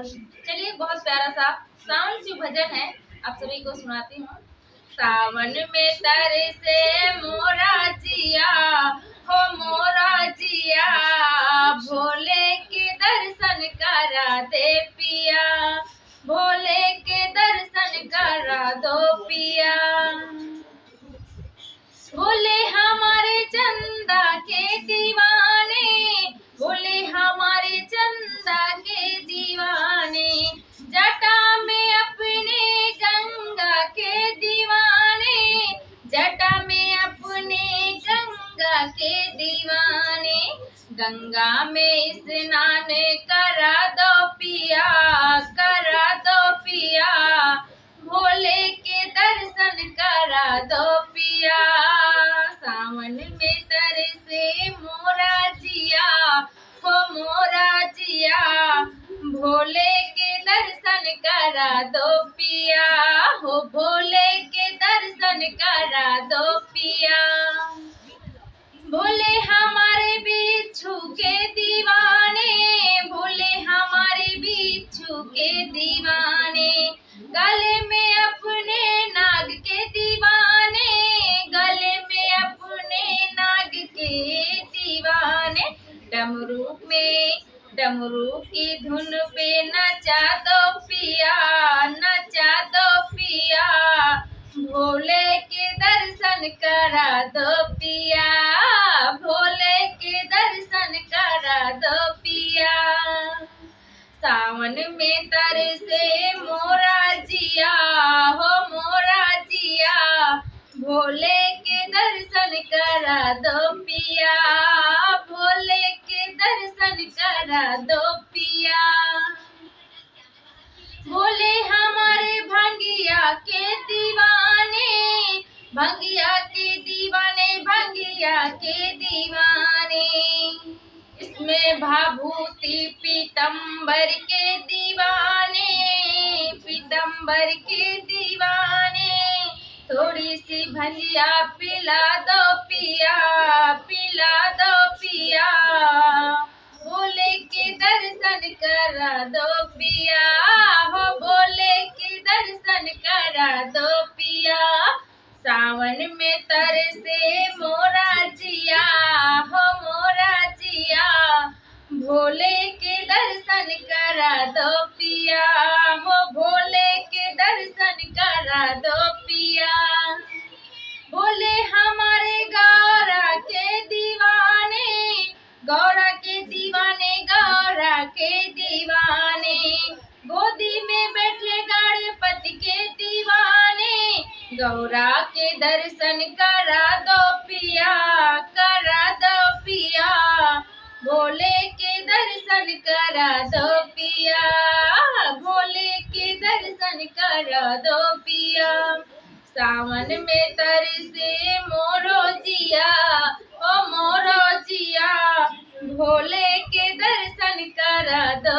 चलिए बहुत प्यारा सा सावन शिव भजन है, आप सभी को सुनाती हूँ। सावन में तरसे मोरा जिया हो मोरा जिया, भोले के दर्शन करा दे पिया, भोले के दर्शन करा दो पिया। भोले हमारे चंदा के दीवाने, भोले हमारे चंदा के दीवाने, जटा में अपने गंगा के दीवाने, जटा में अपने गंगा के दीवाने। गंगा में स्नान करा दो पिया, करा दो पिया, भोले के दर्शन करा दो पिया। सावन में तरसे मोरा जिया हो मोरा जिया, भोले के दर्शन करा दो पिया, हो भोले के दर्शन करा दो पिया। भोले हमारे बिच्छू के दीवाने, भोले हमारे बिच्छू के दीवाने, गले में अपने नाग के दीवाने, गले में अपने नाग के दीवाने। डमरू की धुन पे नचा दो पिया, नचा दो पिया, भोले के दर्शन करा दो पिया, भोले के दर्शन करा दो पिया। सावन में तरसे मोरा जिया हो मोरा जिया, भोले के दर्शन करा दो पिया, भोले के दर्शन करा दो पिया। भोले हमारे भंगिया के दीवाने, भंगिया के दीवाने, भंगिया के दीवाने। इसमें भाभूति पीतम्बर के दीवाने, पीतम्बर के दीवाने। थोड़ी सी भंगिया पिला दो पिया, पिला दो पिया, भोले के दर्शन करा दो पिया, हो भोले के दर्शन करा दो पिया। सावन में तरसे मोरा जिया हो मोरा जिया, भोले के दर्शन करा दो पिया, हो भोले के दर्शन करा दो पिया। भोले हमारे गौरा के दीवाने, गौरा के दीवाने, गौरा के दीवाने। गोदी में बैठे गणपति के दीवाने, गौरा के दर्शन करा दो पिया, करा दो पिया, भोले के दर्शन करा दो पिया, भोले के दर्शन करा दो पिया। सावन में तरसे मोरो जिया ओ मोरो जिया, भोले के दर्शन करा दो